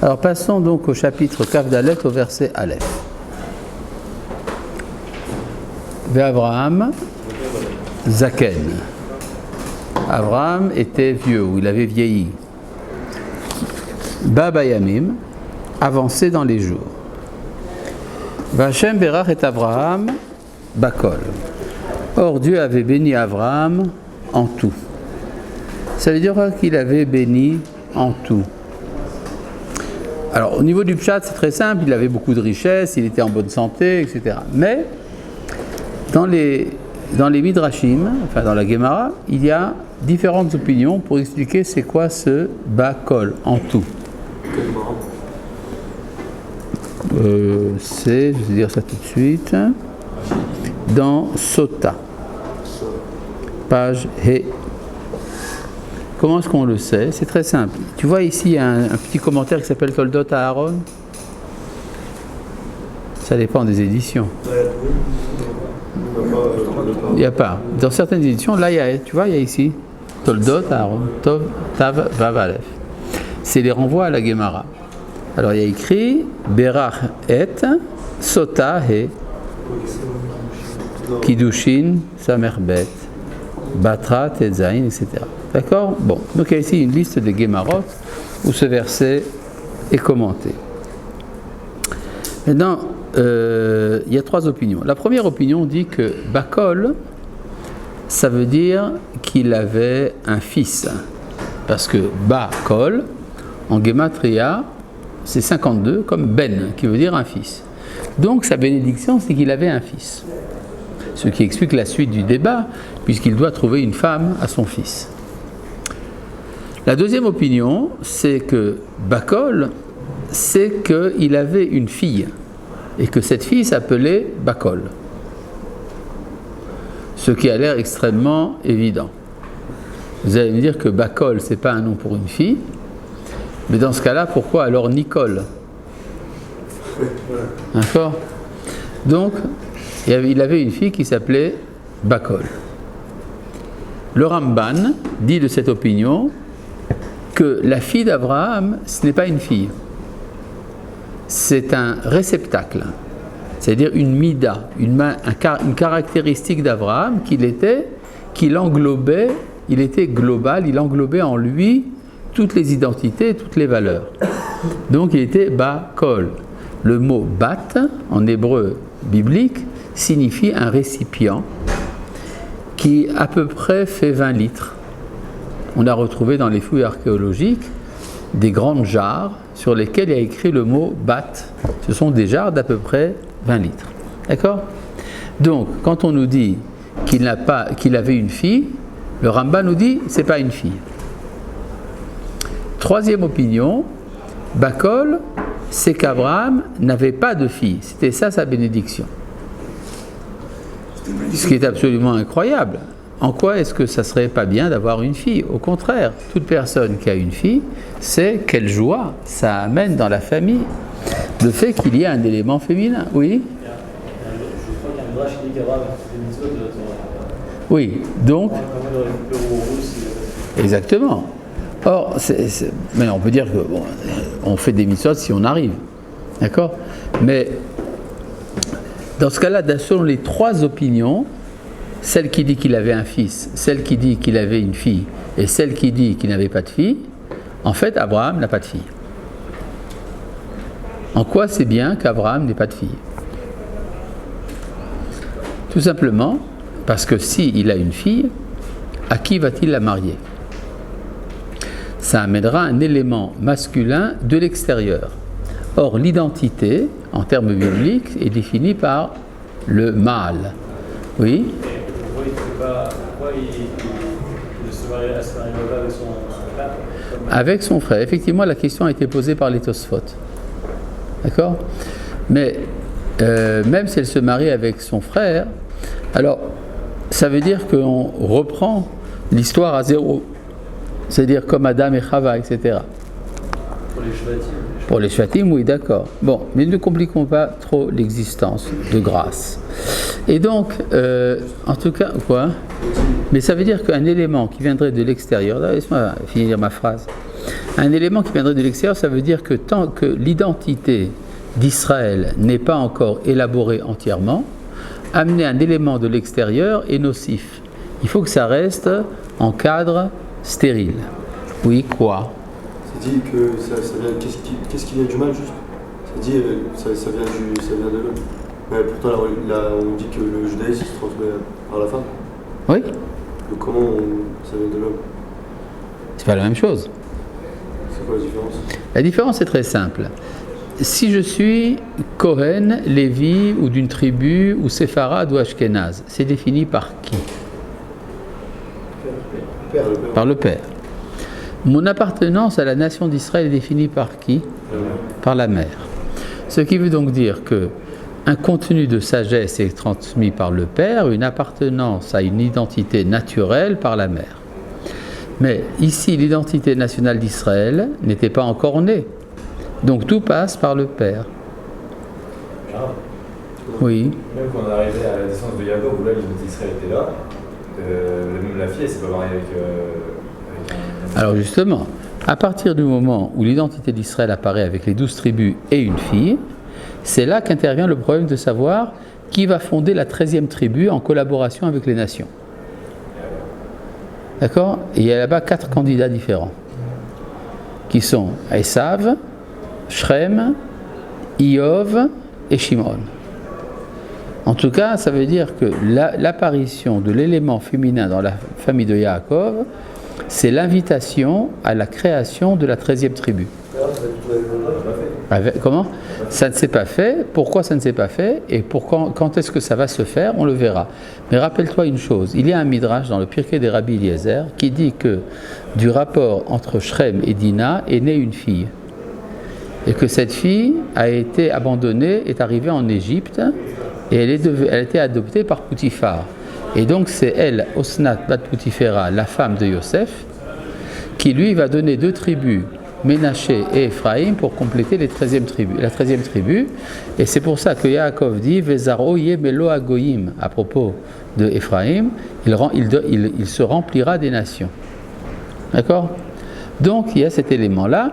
Alors passons donc au chapitre Kaf Dalet, au verset Aleph. Ve'Avraham Zaken. Abraham était vieux, ou il avait vieilli. Baba Yamim, avancé dans les jours. Vachem Berach et Abraham Bakol. Or Dieu avait béni Abraham en tout. Ça veut dire qu'il avait béni en tout. Alors au niveau du Pshat, c'est très simple, il avait beaucoup de richesses, il était en bonne santé, etc. Mais dans les Midrashim, enfin dans la Gemara, il y a différentes opinions pour expliquer c'est quoi ce Bakol en tout. Je vais dire ça tout de suite. Dans Sota, page He. Comment est-ce qu'on le sait? C'est très simple. Tu vois ici, il y a un petit commentaire qui s'appelle Toldot à Aaron. Ça dépend des éditions. Il n'y a pas. Dans certaines éditions, là, tu vois, il y a ici Toldot à Aaron. Tov, Tav, Vav, Aleph. C'est les renvois à la Gemara. Alors, il y a écrit Berach et Sota He. Kiddushin, Samerbet, Batra, Tetzain, etc. D'accord? Bon, donc il y a ici une liste des Gemarot où ce verset est commenté. Maintenant, il y a trois opinions. La première opinion dit que Bakol, ça veut dire qu'il avait un fils. Parce que Bakol, en Gematria, c'est 52, comme Ben, qui veut dire un fils. Donc sa bénédiction, c'est qu'il avait un fils. Ce qui explique la suite du débat, puisqu'il doit trouver une femme à son fils. La deuxième opinion, c'est que Bakol, c'est qu'il avait une fille, et que cette fille s'appelait Bakol. Ce qui a l'air extrêmement évident. Vous allez me dire que Bakol, c'est pas un nom pour une fille, mais dans ce cas-là, pourquoi alors Nicole? D'accord? Donc, il avait une fille qui s'appelait Bakol. Le Ramban dit de cette opinion que la fille d'Abraham, ce n'est pas une fille. C'est un réceptacle, c'est-à-dire une mida, une caractéristique d'Abraham qu'il englobait, il était global, il englobait en lui toutes les identités, toutes les valeurs. Donc il était Bakol. Le mot bat, en hébreu biblique, signifie un récipient qui à peu près fait 20 litres. On a retrouvé dans les fouilles archéologiques des grandes jarres sur lesquelles il y a écrit le mot bat. Ce sont des jarres d'à peu près 20 litres. D'accord? Donc, quand on nous dit qu'il avait une fille, le Rambam nous dit c'est pas une fille. Troisième opinion, Bakol, c'est qu'Abraham n'avait pas de fille. C'était ça sa bénédiction. Ce qui est absolument incroyable. En quoi est-ce que ça serait pas bien d'avoir une fille? Au contraire, toute personne qui a une fille, c'est quelle joie ça amène dans la famille. Le fait qu'il y ait un élément féminin, oui. Oui, donc. Exactement. Or, mais on peut dire que on fait des mitzvot si on arrive, d'accord? Mais dans ce cas-là, selon les trois opinions, celle qui dit qu'il avait un fils, celle qui dit qu'il avait une fille, et celle qui dit qu'il n'avait pas de fille, en fait, Abraham n'a pas de fille. En quoi c'est bien qu'Abraham n'ait pas de fille? Tout simplement parce que s'il a une fille, à qui va-t-il la marier? Ça amènera un élément masculin de l'extérieur. Or, l'identité, en termes bibliques, est définie par le mâle. Oui? Pourquoi il ne se marierait pas avec son frère? Avec son frère. Effectivement, la question a été posée par les Tosfot. D'accord? Mais même si elle se marie avec son frère, alors ça veut dire qu'on reprend l'histoire à zéro. C'est-à-dire comme Adam et Chava, etc. Pour les Shvatim. Pour les Shvatim, oui, d'accord. Bon, mais ne compliquons pas trop l'existence de grâce. Et donc, en tout cas, quoi? Mais ça veut dire qu'un élément qui viendrait de l'extérieur, là, laisse-moi finir ma phrase. Un élément qui viendrait de l'extérieur, ça veut dire que tant que l'identité d'Israël n'est pas encore élaborée entièrement, amener un élément de l'extérieur est nocif. Il faut que ça reste en cadre stérile. Oui, quoi? C'est dit que ça vient. Qu'est-ce qui vient du mal, juste? C'est dit ça vient de l'homme. Mais pourtant, là, on dit que le judaïsme se transmet par la femme. Oui. Donc comment ça vient de l'homme? C'est pas la même chose. C'est quoi la différence? La différence est très simple. Si je suis Kohen, Lévi, ou d'une tribu, ou séfarade, ou ashkénaze, c'est défini par qui? Par le Père. Mon appartenance à la nation d'Israël est définie par qui? Par la mère. Ce qui veut donc dire que un contenu de sagesse est transmis par le Père, une appartenance à une identité naturelle par la mère. Mais ici, l'identité nationale d'Israël n'était pas encore née. Donc tout passe par le Père. Oui. Même quand on est arrivé à la naissance de Yaakov, où là l'identité d'Israël était là, même la fille, elle s'est pas mariée avec un... Alors justement, à partir du moment où l'identité d'Israël apparaît avec les 12 tribus et une fille, c'est là qu'intervient le problème de savoir qui va fonder la 13e tribu en collaboration avec les nations. D'accord? Et il y a là-bas 4 candidats différents, qui sont Esav, Shrem, Iov et Shimon. En tout cas, ça veut dire que l'apparition de l'élément féminin dans la famille de Yaakov, c'est l'invitation à la création de la 13e tribu. Comment? Ça ne s'est pas fait. Pourquoi ça ne s'est pas fait? Et quand est-ce que ça va se faire? On le verra. Mais rappelle-toi une chose, il y a un midrash dans le Pirkei des Rabbi Eliezer qui dit que du rapport entre Shrem et Dina est née une fille. Et que cette fille a été abandonnée, est arrivée en Égypte, et elle a été adoptée par Poutifar. Et donc c'est elle, Osnat bat Poutifera, la femme de Yosef, qui lui va donner 2 tribus, Ménaché et Ephraïm, pour compléter la 13e tribu. Et c'est pour ça que Yaakov dit Vezaro yemelo agoyim, à propos de Ephraïm, il se remplira des nations. D'accord? Donc il y a cet élément-là.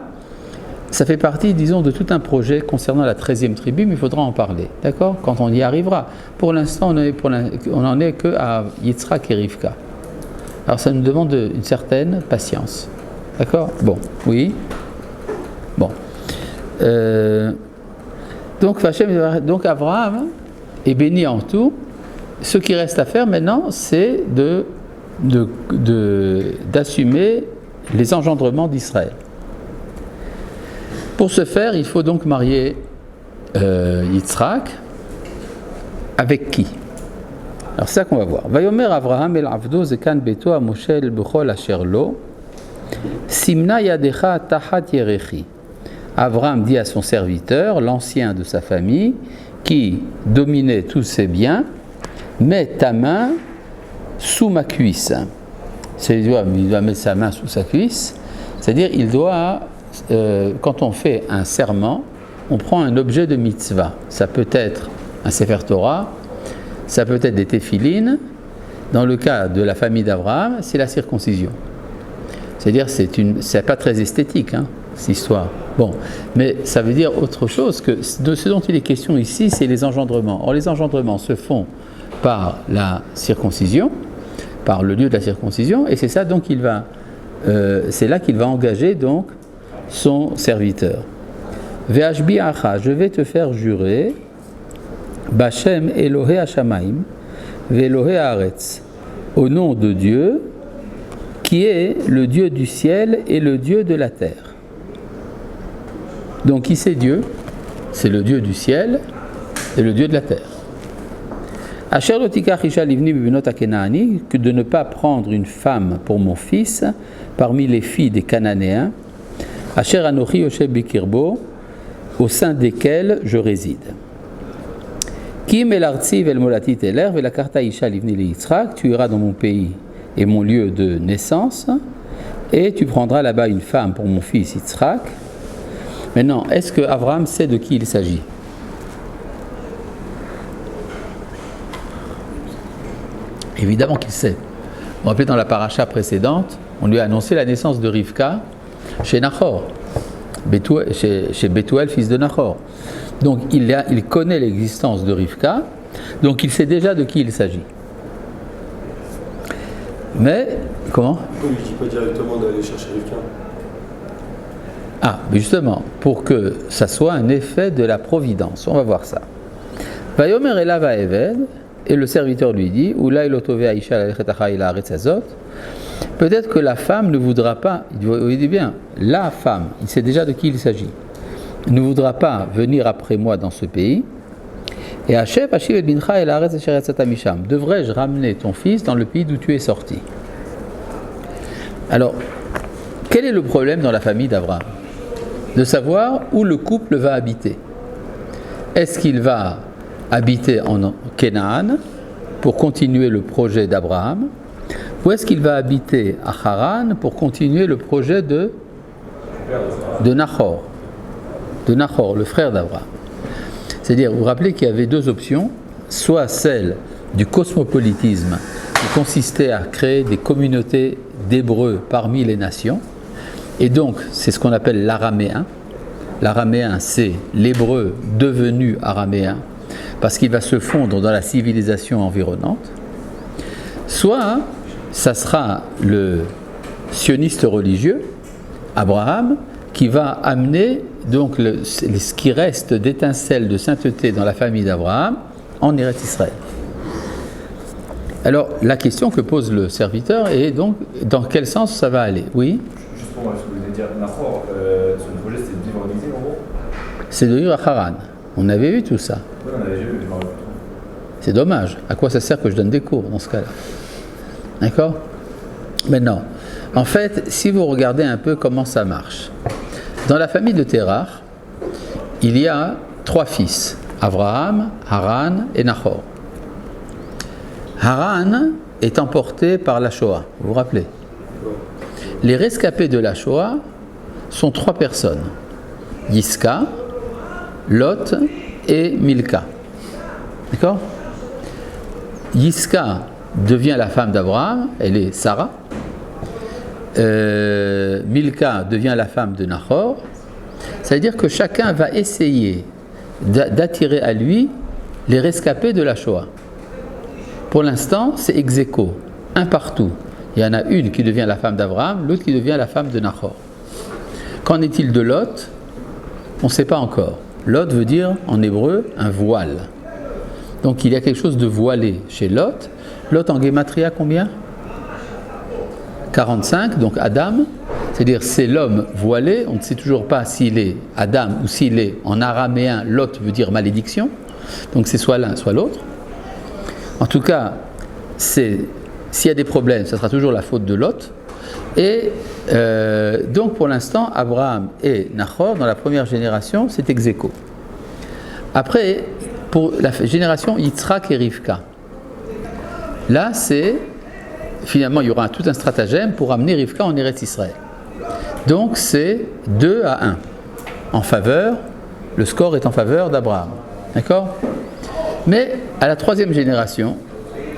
Ça fait partie, disons, de tout un projet concernant la 13e tribu, mais il faudra en parler, d'accord? Quand on y arrivera. Pour l'instant, on n'en est que à Yitzhak et Rivka. Alors ça nous demande une certaine patience, d'accord? Bon, oui. Bon. Donc Abraham est béni en tout. Ce qui reste à faire maintenant, c'est d'assumer les engendrements d'Israël. Pour ce faire, il faut donc marier Yitzhak avec qui? Alors c'est ça qu'on va voir. Vayomer Avraham el Avdo zekan beto a Moshe el bechol asher lo simna yadecha tachat yerechi. Avraham dit à son serviteur, l'ancien de sa famille, qui dominait tous ses biens, mets ta main sous ma cuisse. C'est-à-dire, il doit mettre sa main sous sa cuisse, c'est-à-dire il doit... quand on fait un serment, on prend un objet de mitzvah. Ça peut être un Sefer Torah, ça peut être des téphilines. Dans le cas de la famille d'Abraham, c'est la circoncision. C'est-à-dire, c'est pas très esthétique, hein, cette histoire. Bon, mais ça veut dire autre chose que de ce dont il est question ici, c'est les engendrements. Or, les engendrements se font par la circoncision, par le lieu de la circoncision, et c'est ça donc c'est là qu'il va engager donc son serviteur. Ve'ashbi acha, je vais te faire jurer, Bachem Elohé Hashamaim, Ve'Elohé Haaretz, au nom de Dieu, qui est le Dieu du ciel et le Dieu de la terre. Donc qui c'est Dieu? C'est le Dieu du ciel et le Dieu de la terre. Asher lo tikach isha livni bibnot haKenaani, que de ne pas prendre une femme pour mon fils parmi les filles des Cananéens, Asher anochi yoshev bikirbo, au sein desquels je réside. Kim el artzi vel molati teler velakarta isha livni le Yitzhak, tu iras dans mon pays et mon lieu de naissance, et tu prendras là-bas une femme pour mon fils Yitzhak. Maintenant, est-ce que Abraham sait de qui il s'agit? Évidemment qu'il sait. Vous vous rappelez, dans la paracha précédente, on lui a annoncé la naissance de Rivka chez Nachor, chez Bethuel, fils de Nachor. Donc il connaît l'existence de Rivka, donc il sait déjà de qui il s'agit. Mais, comment? Pourquoi il ne dit pas directement d'aller chercher Rivka? Ah, mais justement, pour que ça soit un effet de la providence. On va voir ça. Vayomer elav ha'eved, et le serviteur lui dit, peut-être que la femme ne voudra pas, il dit bien, la femme, il sait déjà de qui il s'agit, ne voudra pas venir après moi dans ce pays. Et Hachem, devrais-je ramener ton fils dans le pays d'où tu es sorti? Alors, quel est le problème dans la famille d'Abraham? De savoir où le couple va habiter. Est-ce qu'il va habiter en Canaan pour continuer le projet d'Abraham, ou est-ce qu'il va habiter à Haran pour continuer le projet de Nachor, le frère d'Abraham? C'est-à-dire, vous vous rappelez qu'il y avait deux options, soit celle du cosmopolitisme qui consistait à créer des communautés d'Hébreux parmi les nations, et donc c'est ce qu'on appelle l'araméen. L'araméen, c'est l'hébreu devenu araméen, parce qu'il va se fondre dans la civilisation environnante. Soit ça sera le sioniste religieux, Abraham, qui va amener donc ce qui reste d'étincelles de sainteté dans la famille d'Abraham en Eretz Israël. Alors la question que pose le serviteur est donc dans quel sens ça va aller? Oui. Juste pour moi, ce que vous voulez dire, Nachor, son projet c'était de vivre en exil en gros? C'est de vivre à Haran. On avait vu tout ça. Oui, on avait vu, je m'en rappelle plus. C'est dommage. À quoi ça sert que je donne des cours dans ce cas-là? D'accord? Maintenant, en fait, si vous regardez un peu comment ça marche, dans la famille de Terach, il y a 3 fils, Abraham, Haran et Nachor. Haran est emporté par la Shoah, vous vous rappelez? Les rescapés de la Shoah sont 3 personnes, Yiska, Lot et Milka. D'accord? Yiska devient la femme d'Abraham, elle est Sarah. Milka devient la femme de Nachor. Ça veut dire que chacun va essayer d'attirer à lui les rescapés de la Shoah. Pour l'instant, c'est ex aequo, un partout. Il y en a une qui devient la femme d'Abraham, l'autre qui devient la femme de Nachor. Qu'en est-il de Lot? On ne sait pas encore. Lot veut dire en hébreu un voile. Donc il y a quelque chose de voilé chez Lot. Lot en gématria combien? 45, donc Adam. C'est-à-dire c'est l'homme voilé. On ne sait toujours pas s'il est Adam ou s'il est en araméen. Lot veut dire malédiction. Donc c'est soit l'un, soit l'autre. En tout cas, s'il y a des problèmes, ça sera toujours la faute de Lot. Et donc pour l'instant, Abraham et Nachor, dans la première génération, c'est ex aequo. Après, pour la génération Yitzhak et Rivka, là finalement il y aura tout un stratagème pour amener Rivka en Eretz Israël. Donc c'est 2-1 en faveur, le score est en faveur d'Abraham. D'accord? Mais à la 3e génération,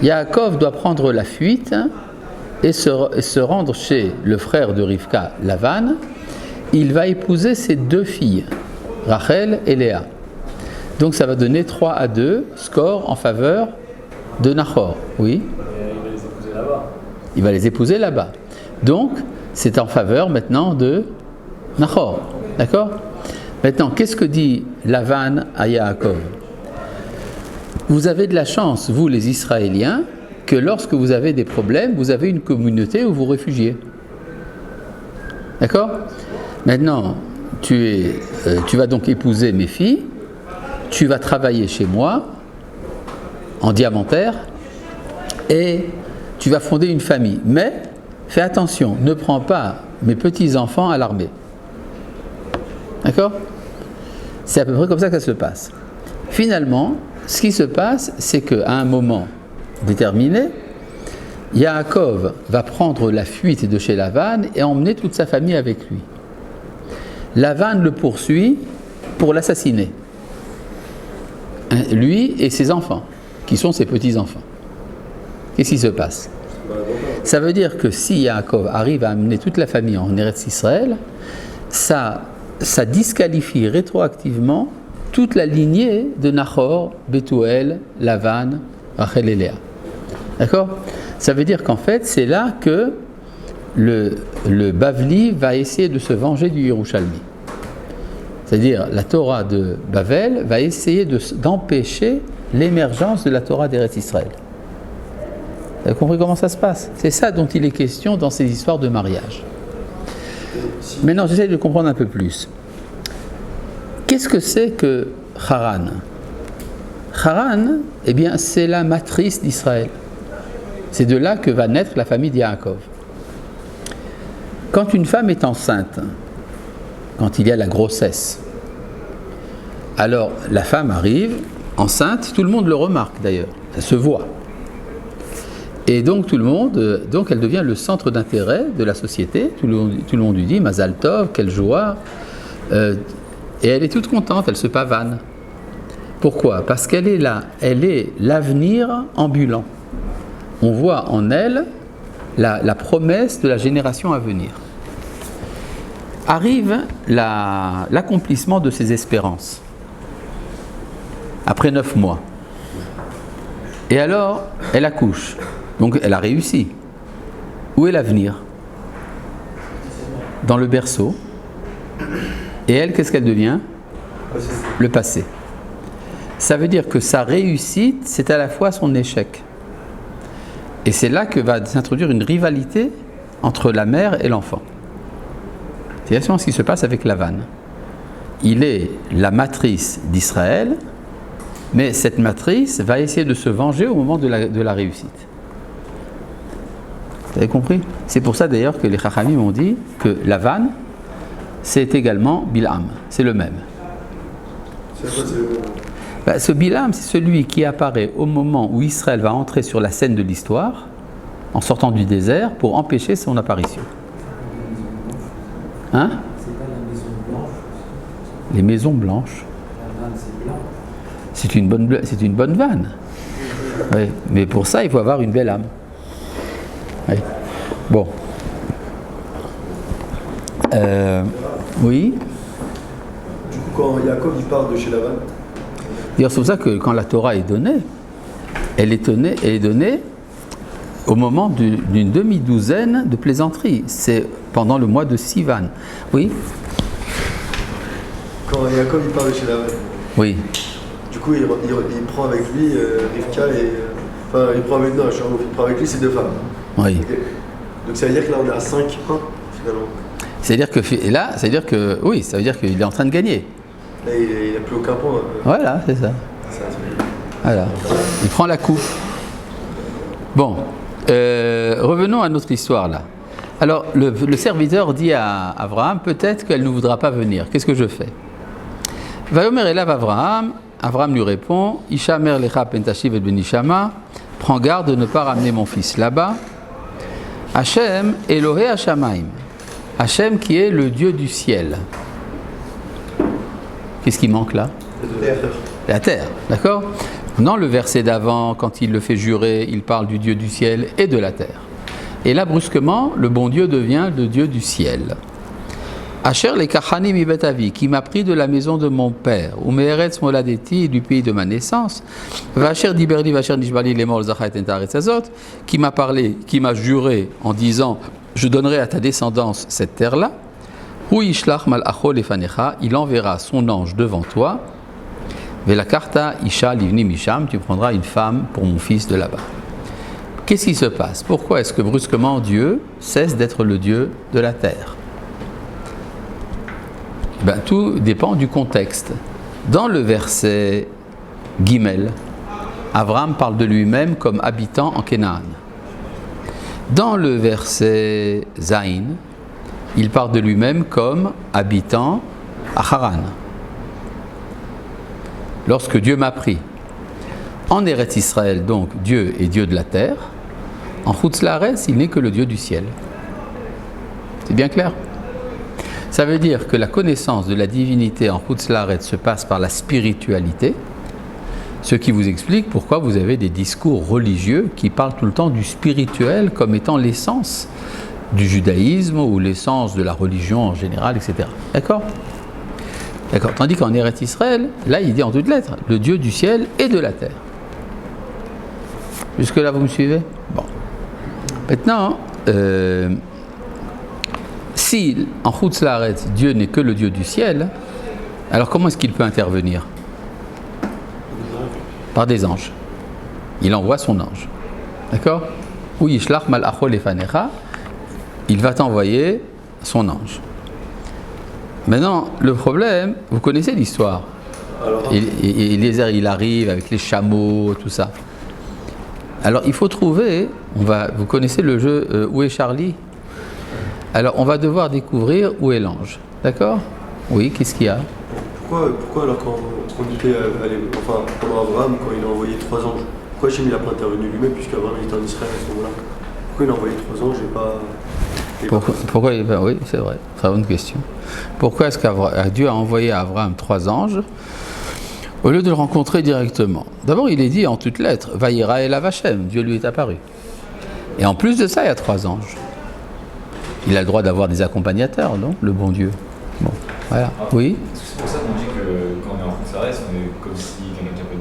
Yaakov doit prendre la fuite et se rendre chez le frère de Rivka, Lavan. Il va épouser ses 2 filles, Rachel et Léa. Donc ça va donner 3-2, score en faveur de Nachor. Oui. Il va les épouser là-bas. Il va les épouser là-bas. Donc c'est en faveur maintenant de Nachor. D'accord? Maintenant, qu'est-ce que dit Lavan à Yaakov? Vous avez de la chance, vous les Israéliens, que lorsque vous avez des problèmes, vous avez une communauté où vous réfugiez. D'accord? Maintenant, tu vas donc épouser mes filles, tu vas travailler chez moi, en diamantaire, et tu vas fonder une famille. Mais, fais attention, ne prends pas mes petits-enfants à l'armée. D'accord? C'est à peu près comme ça que ça se passe. Finalement, ce qui se passe, c'est qu'à un moment déterminé, Yaakov va prendre la fuite de chez Lavan et emmener toute sa famille avec lui. Lavan le poursuit pour l'assassiner. Lui et ses enfants, qui sont ses petits-enfants. Qu'est-ce qui se passe? Ça veut dire que si Yaakov arrive à amener toute la famille en Eretz Israël, ça disqualifie rétroactivement toute la lignée de Nahor, Bethuel, Lavan, Rachel et Léa. D'accord? Ça veut dire qu'en fait, c'est là que le Bavli va essayer de se venger du Yerushalmi. C'est-à-dire, la Torah de Bavel va essayer d'empêcher l'émergence de la Torah d'Eretz Israël. Vous avez compris comment ça se passe? C'est ça dont il est question dans ces histoires de mariage. Maintenant, j'essaie de comprendre un peu plus. Qu'est-ce que c'est que Haran? Haran, eh bien, c'est la matrice d'Israël. C'est de là que va naître la famille d'Yaakov. Quand une femme est enceinte, quand il y a la grossesse, alors la femme arrive enceinte, tout le monde le remarque d'ailleurs, ça se voit. Et donc tout le monde, donc elle devient le centre d'intérêt de la société, tout le monde lui dit Mazal Tov, quelle joie, et elle est toute contente, elle se pavane. Pourquoi? Parce qu'elle est là, elle est l'avenir ambulant. On voit en elle la promesse de la génération à venir. Arrive l'accomplissement de ses espérances, après 9 mois. Et alors, elle accouche. Donc, elle a réussi. Où est l'avenir? Dans le berceau. Et elle, qu'est-ce qu'elle devient? Le passé. Ça veut dire que sa réussite, c'est à la fois son échec. Et c'est là que va s'introduire une rivalité entre la mère et l'enfant. C'est exactement ce qui se passe avec Lavan. Il est la matrice d'Israël, mais cette matrice va essayer de se venger au moment de la réussite. Vous avez compris? C'est pour ça d'ailleurs que les Chachamim ont dit que Lavan, c'est également Bilham. C'est le même. C'est quoi, c'est le même? Ce Bilham, c'est celui qui apparaît au moment où Israël va entrer sur la scène de l'histoire, en sortant du désert, pour empêcher son apparition. Hein? C'est pas la maison blanche. Les maisons blanches. La vanne, c'est blanc. C'est une bonne vanne. Oui, mais pour ça, il faut avoir une belle âme. Oui. Bon. Oui. Du coup, quand Yaakov il part de chez Lavan, D'ailleurs, c'est pour ça que quand la Torah est donnée, elle est donnée au moment d'une demi-douzaine de plaisanteries. C'est pendant le mois de Sivan. Oui. quand Yaakov il part de chez Lavan, Oui. du coup il prend avec lui Rivka et. Enfin, il prend avec, non, il prend avec lui ses 2 femmes. Oui. Ok. Donc ça veut dire que là on est à 5-1 finalement. C'est-à-dire que oui, ça veut dire qu'il est en train de gagner. Là il n'a plus aucun point. Voilà, c'est ça. Voilà. Il prend la coupe. Bon, revenons à notre histoire là. Alors, le serviteur dit à Abraham, peut-être qu'elle ne voudra pas venir. Qu'est-ce que je fais? Vayomer elav Abraham. Abraham lui répond, Isha mer lecha pentashiv et benishama. Prends garde de ne pas ramener mon fils là-bas. Hachem Elohé Hashamaim. Hachem qui est le Dieu du ciel. Qu'est-ce qui manque là? La terre, d'accord? Dans le verset d'avant, quand il le fait jurer, il parle du Dieu du ciel et de la terre. Et là, brusquement, le bon Dieu devient le Dieu du ciel. Asher le kachani mi bet avi, qui m'a pris de la maison de mon père, ou me'eretz moladeti, du pays de ma naissance, vacher diberli, vacher nishbali lemor zachat entaretz azot, qui m'a parlé, qui m'a juré en disant, je donnerai à ta descendance cette terre-là, ou ishlach malacho lefanecha, il enverra son ange devant toi, velakarta isha livni misham, tu prendras une femme pour mon fils de là-bas. Qu'est-ce qui se passe? Pourquoi est-ce que brusquement Dieu cesse d'être le Dieu de la terre? Tout dépend du contexte. Dans le verset Gimel, Abraham parle de lui-même comme habitant en Canaan. Dans le verset Zain, il parle de lui-même comme habitant à Haran. Lorsque Dieu m'a pris. En Eretz Israël, donc, Dieu est Dieu de la terre. En Chutz La'aretz, il n'est que le Dieu du ciel. C'est bien clair? Ça veut dire que la connaissance de la divinité en Chutz La'aretz se passe par la spiritualité, ce qui vous explique pourquoi vous avez des discours religieux qui parlent tout le temps du spirituel comme étant l'essence du judaïsme ou l'essence de la religion en général, etc. D'accord ? D'accord. Tandis qu'en Eretz Israël, là, il dit en toutes lettres, le Dieu du ciel et de la terre. Jusque-là, vous me suivez ? Bon. Maintenant, si en Chutz La'aretz, Dieu n'est que le Dieu du ciel, alors comment est-ce qu'il peut intervenir ? Par des anges. Il envoie son ange. D'accord ? Ou Yishlach mal'acho lefanecha, il va t'envoyer son ange. Maintenant, le problème, vous connaissez l'histoire. Eliezer, il arrive avec les chameaux, tout ça. Alors, il faut trouver, vous connaissez le jeu Où est Charlie ? Alors, on va devoir découvrir où est l'ange. D'accord ? Oui, qu'est-ce qu'il y a ? Pourquoi alors quand on était, pendant Abraham, quand il a envoyé 3 anges, pourquoi Hachem il n'a pas intervenu lui-même, puisqu'Abraham était en Israël à ce moment-là ? Pourquoi il a envoyé 3 anges et pas... Pourquoi oui, c'est vrai, très bonne question. Pourquoi est-ce que Dieu a envoyé à Abraham 3 anges au lieu de le rencontrer directement ? D'abord, il est dit en toutes lettres, Vayera elav Hashem, Dieu lui est apparu. Et en plus de ça, il y a 3 anges. Il a le droit d'avoir des accompagnateurs, non ? Le bon Dieu. Bon, voilà. Oui ? C'est pour ça qu'on dit que quand on est en Chutz La'aretz, on est comme si quelqu'un qui appelle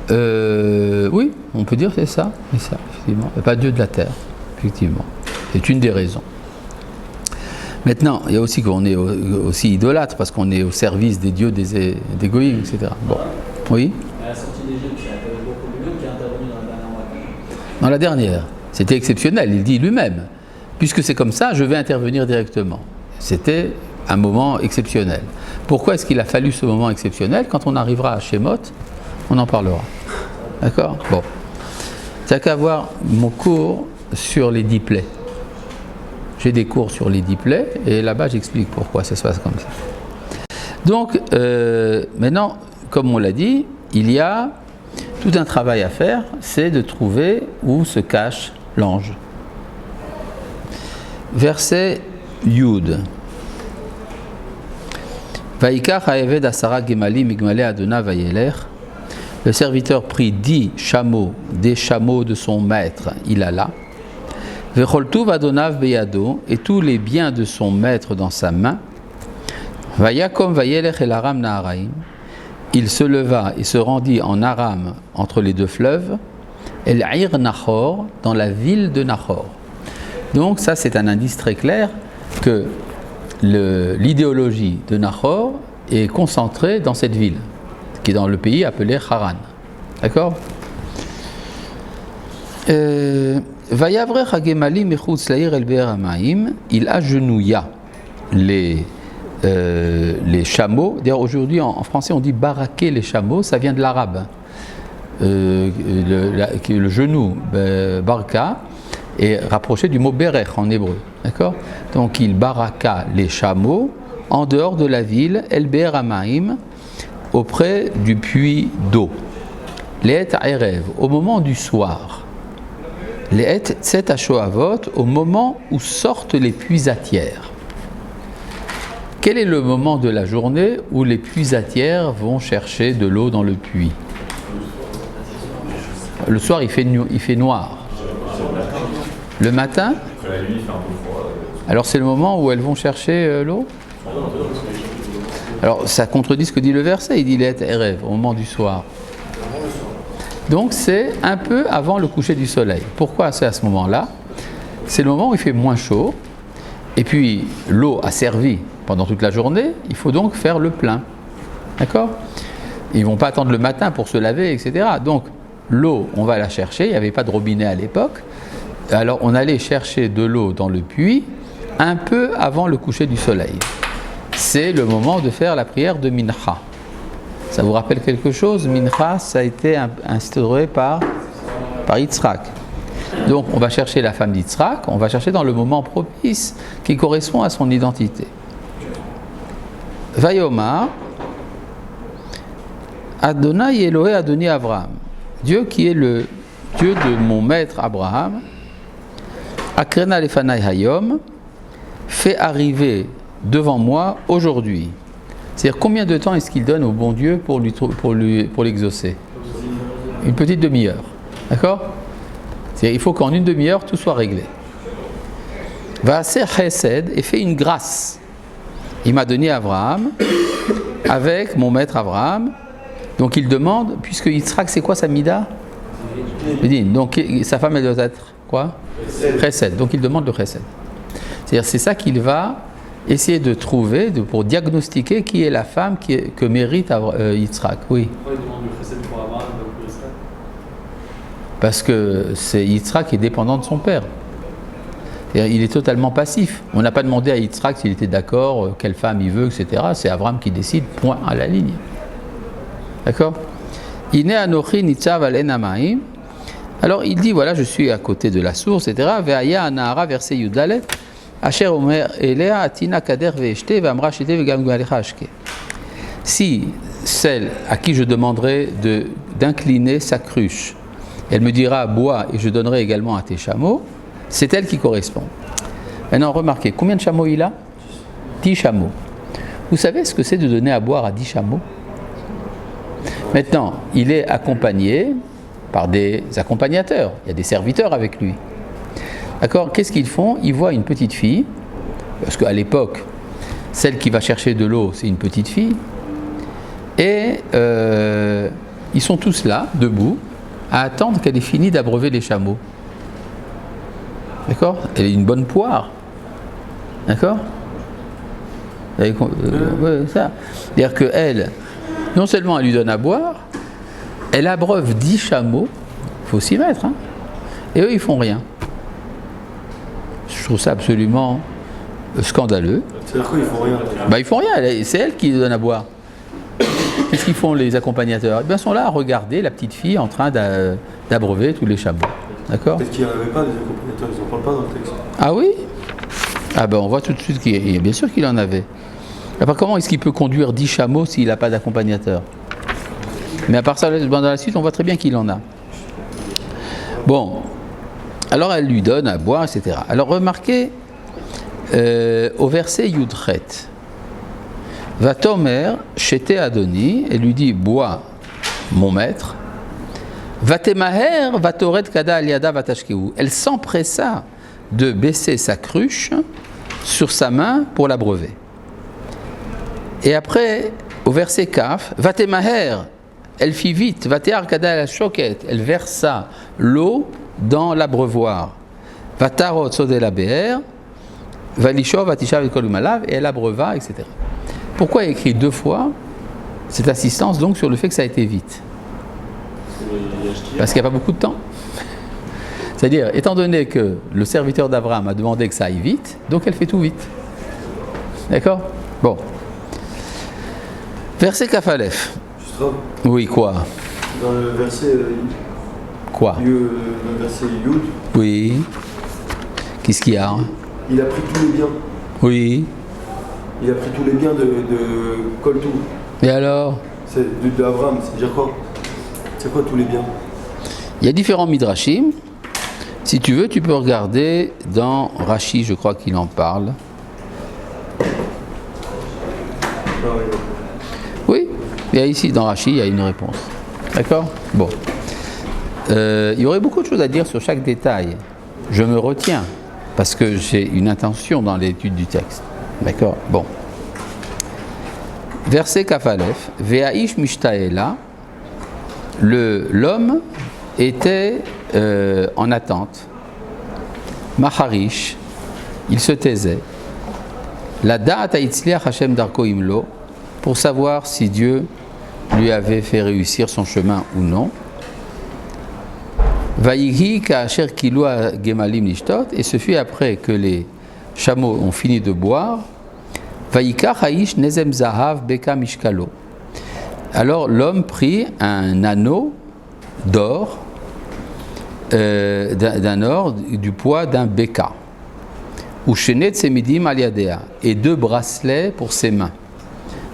Dieu. Oui, on peut dire que c'est ça, effectivement. Pas Dieu de la terre, effectivement. C'est une des raisons. Maintenant, il y a aussi qu'on est aussi idolâtre parce qu'on est au service des dieux, des goïms, etc. Bon, oui. À la sortie d'Égypte, c'est beaucoup lui-même qui est intervenu dans la dernière moitié. Dans la dernière, c'était exceptionnel. Il dit lui-même, puisque c'est comme ça, je vais intervenir directement. C'était un moment exceptionnel. Pourquoi est-ce qu'il a fallu ce moment exceptionnel ? Quand on arrivera à Shemot, on en parlera. D'accord ? Bon. C'est qu'à voir mon cours sur les 10 plaies. J'ai des cours sur les 10 plaies et là-bas j'explique pourquoi ça se passe comme ça. Donc maintenant, comme on l'a dit, il y a tout un travail à faire, c'est de trouver où se cache l'ange. Verset Yud. Vaikach haeved asara gemali migmale Adona vayelech. Le serviteur prit 10 chameaux, des chameaux de son maître, il alla. Vecholtuv Adonav beyado, et tous les biens de son maître dans sa main. Vayakom vayelech el Aram Naharaim. Il se leva et se rendit en Aram, entre les 2 fleuves, El Ir Nachor, dans la ville de Nachor. Donc ça c'est un indice très clair que l'idéologie de Nachor est concentrée dans cette ville, qui est dans le pays appelé Haran. D'accord ? Vayavrech hagemali mechutz la'ir el be'er ha'mayim, il agenouilla les chameaux. D'ailleurs aujourd'hui en français on dit baraquer les chameaux, ça vient de l'arabe. Le genou, barka, est rapproché du mot berech en hébreu. D'accord ? Donc il baraka les chameaux en dehors de la ville, el be'er ha'mayim, auprès du puits d'eau. Le'et ha'erev, au moment du soir. Le'et tzet ha'shoavot, au moment où sortent les puisatières. Quel est le moment de la journée où les puisatières vont chercher de l'eau dans le puits ? Le soir, il fait noir. Le matin ? Après la nuit, il fait un peu froid. Alors c'est le moment où elles vont chercher l'eau ? Alors ça contredit ce que dit le verset, il dit Le'et ha'erev, au moment du soir. Donc c'est un peu avant le coucher du soleil. Pourquoi c'est à ce moment-là ? C'est le moment où il fait moins chaud, et puis l'eau a servi pendant toute la journée, il faut donc faire le plein. D'accord ? Ils ne vont pas attendre le matin pour se laver, etc. Donc l'eau, on va la chercher, il n'y avait pas de robinet à l'époque, alors on allait chercher de l'eau dans le puits un peu avant le coucher du soleil. C'est le moment de faire la prière de Mincha. Ça vous rappelle quelque chose ? Mincha, ça a été instauré par Yitzhak. Donc on va chercher la femme d'Yitzhak, on va chercher dans le moment propice qui correspond à son identité. Vayomar, Adonai Elohé Adoni Abraham. Dieu qui est le Dieu de mon maître Abraham. Akrena lefanai hayom, fais arriver devant moi aujourd'hui. C'est-à-dire combien de temps est-ce qu'il donne au bon Dieu pour l'exaucer? Une petite demi-heure. D'accord? C'est-à-dire il faut qu'en une demi-heure tout soit réglé. Va ser chesed et fait une grâce. Il m'a donné Abraham avec mon maître Abraham. Donc il demande, puisque Yitzhak, c'est quoi sa mida? Donc sa femme, elle doit être quoi? Chesed. Donc il demande le chesed. C'est-à-dire c'est ça qu'il va essayer de trouver pour diagnostiquer qui est la femme que mérite Yitzhak. Oui. Pourquoi il demande le chesed pour Abraham et pour Yitzhak? Parce que c'est Yitzhak qui est dépendant de son père. Il est totalement passif. On n'a pas demandé à Yitzhak s'il était d'accord, quelle femme il veut, etc. C'est Abraham qui décide, point à la ligne. D'accord? Ine anochi nitzav al en hamaim. Alors il dit, voilà, je suis à côté de la source, etc. Ve'aya anahara, verset Yudalet. Asher omer elea atina kader ve'eshte ve'amra shete ve'gam gmalecha ashke. Si celle à qui je demanderai d'incliner sa cruche, elle me dira bois et je donnerai également à tes chameaux, c'est elle qui correspond. Maintenant, remarquez, combien de chameaux il a? 10 chameaux. Vous savez ce que c'est de donner à boire à 10 chameaux? Maintenant, il est accompagné par des accompagnateurs. Il y a des serviteurs avec lui. D'accord? Qu'est-ce qu'ils font? Ils voient une petite fille, parce qu'à l'époque, celle qui va chercher de l'eau, c'est une petite fille. Et ils sont tous là, debout, à attendre qu'elle ait fini d'abreuver les chameaux. D'accord? Elle est une bonne poire. D'accord? Ouais, ça. C'est-à-dire qu'elle, non seulement elle lui donne à boire, elle abreuve 10 chameaux, il faut s'y mettre, hein, et eux ils font rien. Je trouve ça absolument scandaleux. C'est-à-dire quoi, ils font rien? Ils font rien, c'est elle qui lui donne à boire. Qu'est-ce qu'ils font les accompagnateurs? Ils sont là à regarder la petite fille en train d'abreuver tous les chameaux. D'accord? Peut-être qu'il n'y en avait pas des accompagnateurs, ils n'en parlent pas dans le texte. Ah oui? Ah ben on voit tout de suite qu'il y a bien sûr qu'il en avait. Alors, comment est-ce qu'il peut conduire 10 chameaux s'il n'a pas d'accompagnateur? Mais à part ça, dans la suite, on voit très bien qu'il en a. Bon, alors elle lui donne à boire, etc. Alors remarquez, au verset Yudchet, va Tomer, Shete Adoni, et lui dit, bois, mon maître. Vatemaher, Vatoret Kada Aliada Vatashkeu. Elle s'empressa de baisser sa cruche sur sa main pour l'abreuver. Et après, au verset Kaf, Vatemaher, elle fit vite, Vatear Kada la choquette, elle versa l'eau dans l'abreuvoir. Vatarot Sodé la Be'er, Valisho Vatisha Vikolumalav, et elle abreuva, etc. Pourquoi il écrit 2 fois cette assistance donc sur le fait que ça a été vite? Parce qu'il n'y a pas beaucoup de temps. C'est-à-dire, étant donné que le serviteur d'Abraham a demandé que ça aille vite, donc elle fait tout vite. D'accord? Bon. Verset Kafalef. Oui, quoi? Dans le verset... Quoi? Le verset Yud. Oui. Qu'est-ce qu'il y a? Il a pris tous les biens. Oui. Il a pris tous les biens de Koltou. Et alors? C'est d'Abraham, ça veut dire quoi? C'est quoi tous les biens? Il y a différents midrashim. Si tu veux, tu peux regarder dans Rashi, je crois qu'il en parle. Oui, il y a ici, dans Rashi, il y a une réponse. D'accord? Bon. Il y aurait beaucoup de choses à dire sur chaque détail. Je me retiens, parce que j'ai une intention dans l'étude du texte. D'accord? Bon. Verset Kafalef. Ve'aish mishtaela. L'homme était en attente. Maharish, il se taisait. La da'at haitzliach Hashem darko imlo, pour savoir si Dieu lui avait fait réussir son chemin ou non. Vayihi ka'asher kilua gemalim nishtot, et ce fut après que les chameaux ont fini de boire. Vayikach haish nezem zahav beka mishkalo. Alors l'homme prit un anneau d'or, d'un or du poids d'un béka, ou shenet semidim aliadea, et 2 bracelets pour ses mains.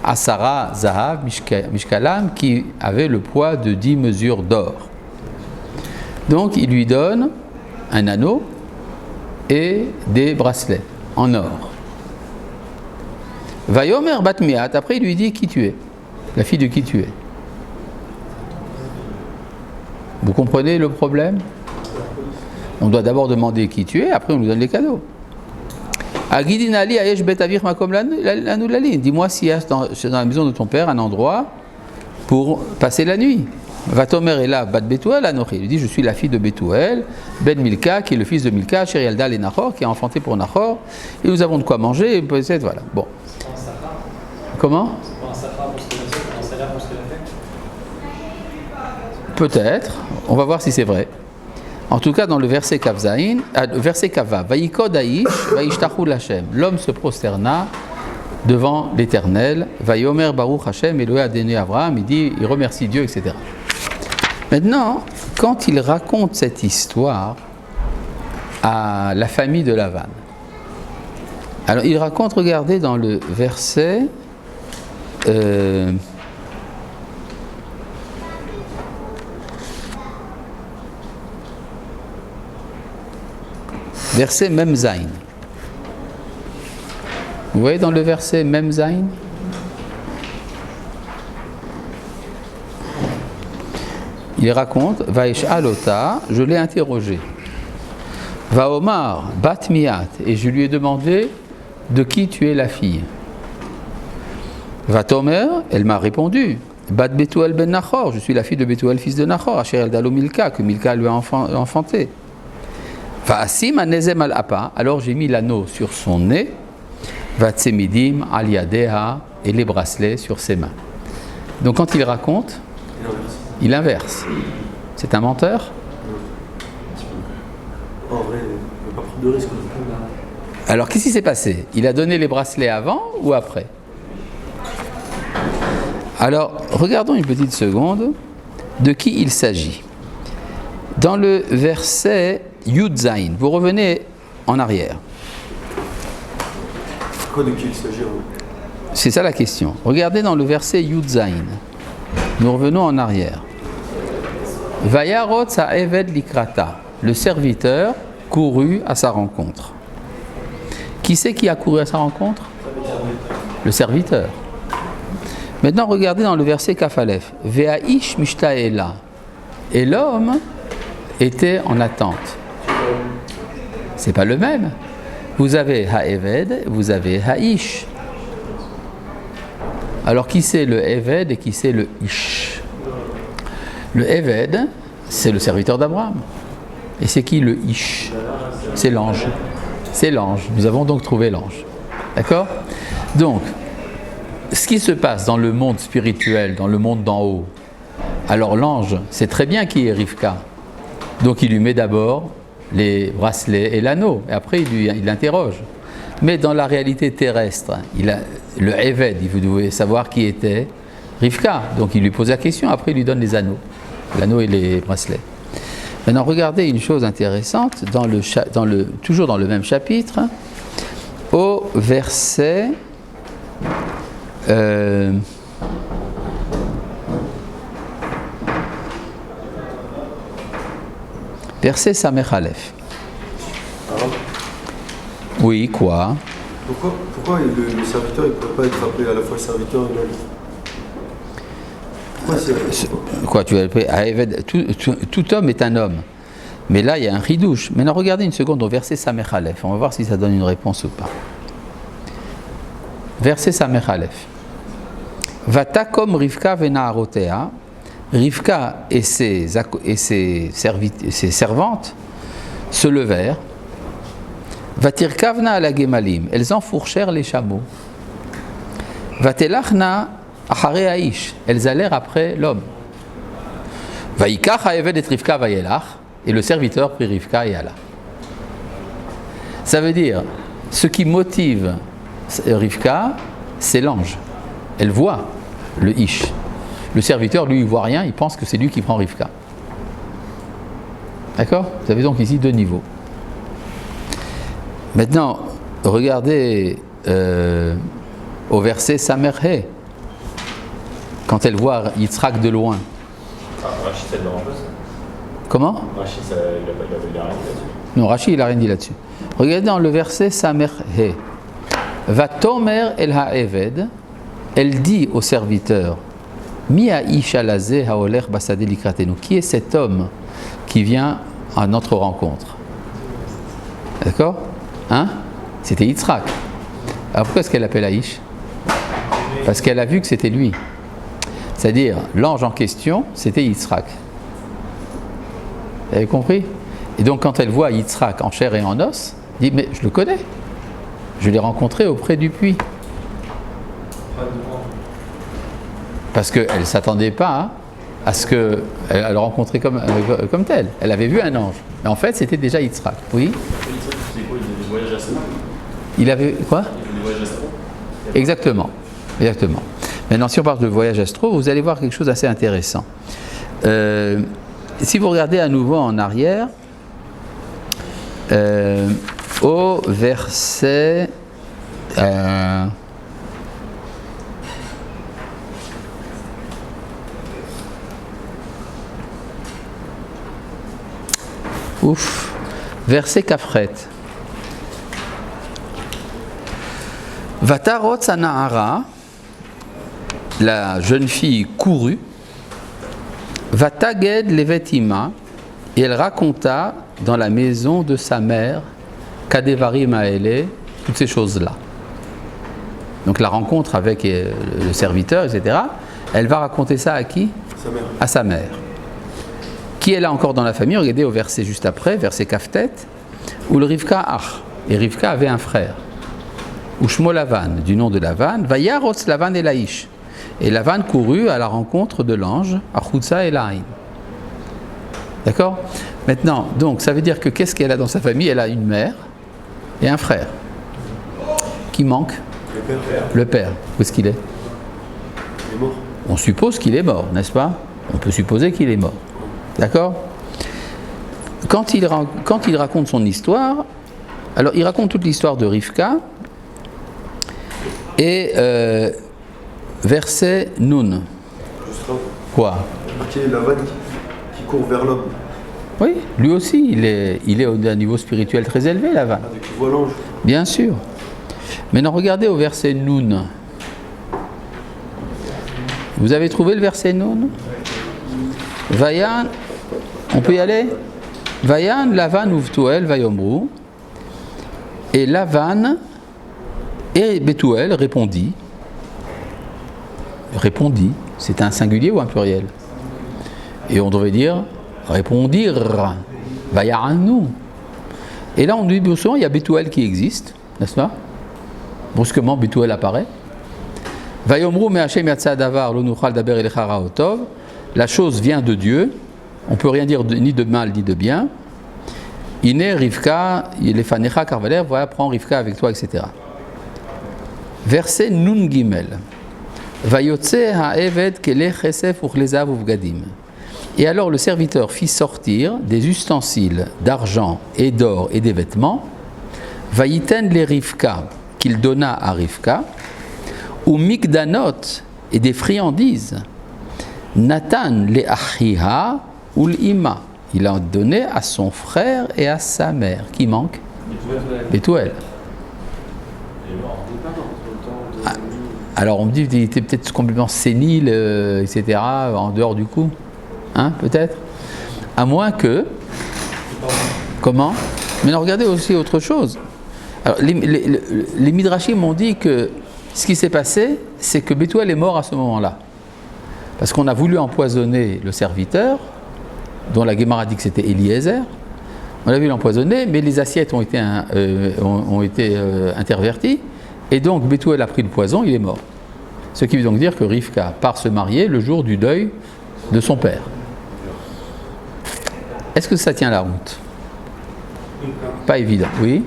Asara zahav mishkalam, qui avait le poids de 10 mesures d'or. Donc il lui donne un anneau et des bracelets en or. Vayomer bat miat, après il lui dit qui tu es, la fille de qui tu es. Vous comprenez le problème? On doit d'abord demander qui tu es, après on nous donne les cadeaux. Agidinali ayesh betavir makom lanulali. Dis-moi s'il y a dans la maison de ton père un endroit pour passer la nuit. Vatomer est là, bat Bethuel Anochi. Il dit je suis la fille de Bethuel, Ben Milka, qui est le fils de Milka, Sherialdal et Nahor, qui a enfanté pour Nahor. Et nous avons de quoi manger, et peut-être voilà. Bon. C'est pas un safra. Comment? C'est pas un safra pour ce qu'elle a fait, c'est un salaire pour ce qu'elle a fait. Peut-être. On va voir si c'est vrai. En tout cas, dans le verset Kavzaïn, verset Kava, Vayikod Aish, Vayishtachu Lashem. L'homme se prosterna devant l'Éternel. Vayomer Baruch Hashem, Elohé Adonai Avraham. Il dit, il remercie Dieu, etc. Maintenant, quand il raconte cette histoire à la famille de Lavan, alors il raconte, regardez dans le verset verset Memzain. Vous voyez dans le verset Memzain? Il raconte, Vaïch Alota, je l'ai interrogé. Va Omar, Bat Miat, et je lui ai demandé de qui tu es la fille. Va Tomer, elle m'a répondu, Bat Bethuel ben Nahor, je suis la fille de Bethuel, fils de Nahor, Asher Eldalo Milka, que Milka lui a enfanté. Va Asim Anezem al Apa, alors j'ai mis l'anneau sur son nez, Va Tsemidim al Yadeha, et les bracelets sur ses mains. Donc quand il raconte, il inverse. C'est un menteur? En vrai, il ne va pas prendre de risque. Alors qu'est-ce qui s'est passé? Il a donné les bracelets avant ou après? Alors regardons une petite seconde de qui il s'agit. Dans le verset Yudzain, vous revenez en arrière. Quoi de qui il s'agit? C'est ça la question. Regardez dans le verset Yudzain. Nous revenons en arrière. Vayarot Eved Likrata. Le serviteur courut à sa rencontre. Qui c'est qui a couru à sa rencontre? Le serviteur. Maintenant, regardez dans le verset Kafalef. Ve'aish mishtaela. Et l'homme était en attente. C'est pas le même. Vous avez Ha'eved, vous avez Ha'ish. Alors, qui c'est le Eved et qui c'est le Ish? Le Eved, c'est le serviteur d'Abraham. Et c'est qui le Ish? C'est l'ange. C'est l'ange. Nous avons donc trouvé l'ange. D'accord? Donc, ce qui se passe dans le monde spirituel, dans le monde d'en haut, alors l'ange sait très bien qui est Rivka. Donc, il lui met d'abord les bracelets et l'anneau. Et après, il l'interroge. Mais dans la réalité terrestre, le Eved, il devait savoir qui était Rivka. Donc il lui pose la question, après il lui donne les anneaux. L'anneau et les bracelets. Maintenant, regardez une chose intéressante, toujours dans le même chapitre, au verset verset Samech Aleph. Oui, quoi? Pourquoi le serviteur ne peut pas être appelé à la fois serviteur et l'homme? Pourquoi c'est... Quoi, tu vas appeler tout homme est un homme. Mais là, il y a un ridouche. Maintenant, regardez une seconde au verset Samech Aleph. On va voir si ça donne une réponse ou pas. Verset Samech Aleph. Vatakom Rivka venaarotea. Rivka et ses servantes se levèrent. Vatirkavna ala gemalim, elles enfourchèrent les chameaux. Vatelachna achare aish, elles allèrent après l'homme. Vaikach haeved et Rivka vayelach, et le serviteur prit Rivka et alla. Ça veut dire, ce qui motive Rivka, c'est l'ange. Elle voit le ish. Le serviteur, lui, il voit rien, il pense que c'est lui qui prend Rivka. D'accord? Vous avez donc ici deux niveaux. Maintenant, regardez au verset Samerhe, quand elle voit Yitzhak de loin. Rachid, ça ne dérange pas ça? Comment? Rachid, il n'a rien dit là-dessus. Non, Rachid, il n'a rien dit là-dessus. Regardez dans le verset Samerhe. Vatomer el ha'eved, elle dit au serviteur, Mi ha'isha lazeh ha'oler basadeh likratenu, qui est cet homme qui vient à notre rencontre? D'accord? Hein? C'était Yitzhak. Alors pourquoi est-ce qu'elle l'appelle Aïch? Parce qu'elle a vu que c'était lui. C'est-à-dire, l'ange en question, c'était Yitzhak. Vous avez compris? Et donc quand elle voit Yitzhak en chair et en os, elle dit, mais je le connais. Je l'ai rencontré auprès du puits. Parce qu'elle ne s'attendait pas à ce qu'elle le rencontrait comme tel. Elle avait vu un ange. Mais en fait, c'était déjà Yitzhak. Oui? Il avait quoi? Exactement. Exactement. Maintenant, si on parle de voyage astro, vous allez voir quelque chose d'assez intéressant. Si vous regardez à nouveau en arrière, au verset verset Kafret. Vatarot Sanahara, la jeune fille courut, Vataged Levetima, et elle raconta dans la maison de sa mère, Kadevari Maele, toutes ces choses-là. Donc la rencontre avec le serviteur, etc. Elle va raconter ça à qui? Sa mère. À sa mère. Qui est là encore dans la famille? Regardez au verset juste après, verset Kaftet, où le Rivka Ach, et Rivka avait un frère. Ushmo Lavan, du nom de Lavan, Vayaros Lavan et Laïch. Et Lavan courut à la rencontre de l'ange, Achutza et Laïn. D'accord? Maintenant, donc, ça veut dire que qu'est-ce qu'elle a dans sa famille? Elle a une mère et un frère. Qui manque? Le père. Le père. Où est-ce qu'il est? Il est mort. On suppose qu'il est mort, n'est-ce pas? On peut supposer qu'il est mort. D'accord? Quand il raconte son histoire, alors il raconte toute l'histoire de Rivka, et verset Nun. Juste là. Quoi? Marqué Lavan qui court vers l'homme. Oui, lui aussi, il est à un niveau spirituel très élevé, Lavan. Avec qui voit l'ange. Bien sûr. Maintenant, regardez au verset Nun. Vous avez trouvé le verset Nun? Vayan, on peut y aller? Vayan, Lavan, Uvtuel, Vayomru. Et Lavan et Bethuel répondit, c'est un singulier ou un pluriel? Et on devrait dire répondirent, Vayaranu. Et là on dit brusquement, il y a Bethuel qui existe, n'est-ce pas? Brusquement Bethuel apparaît. Vayomru me Hashem yatsa davar lo nuchal daber elecha ra'otov. La chose vient de Dieu, on ne peut rien dire ni de mal ni de bien. Ine Rivka, lefanecha karvaler, voilà, prends Rivka avec toi, etc. Verset Nun Gimel. Vayotse ha'eved kelech chesef uchlezav uvgadim. Et alors le serviteur fit sortir des ustensiles d'argent et d'or et des vêtements. Vayiten les Rivka, qu'il donna à Rivka. Ou mikdanot, et des friandises. Nathan les achiha ou l'ima. Il a donné à son frère et à sa mère. Qui manque? Bethuel. Alors on me dit qu'il était peut-être complètement sénile, etc., en dehors du coup. Hein, peut-être? À moins que... Comment? Mais non, regardez aussi autre chose. Alors, les Midrashim m'ont dit que ce qui s'est passé, c'est que Bethuel est mort à ce moment-là. Parce qu'on a voulu empoisonner le serviteur, dont la Gemara dit que c'était Eliezer. On a voulu l'empoisonner, mais les assiettes ont été interverties. Et donc Bethuel a pris le poison, il est mort. Ce qui veut donc dire que Rivka part se marier le jour du deuil de son père. Est-ce que ça tient la route? Pas évident, oui.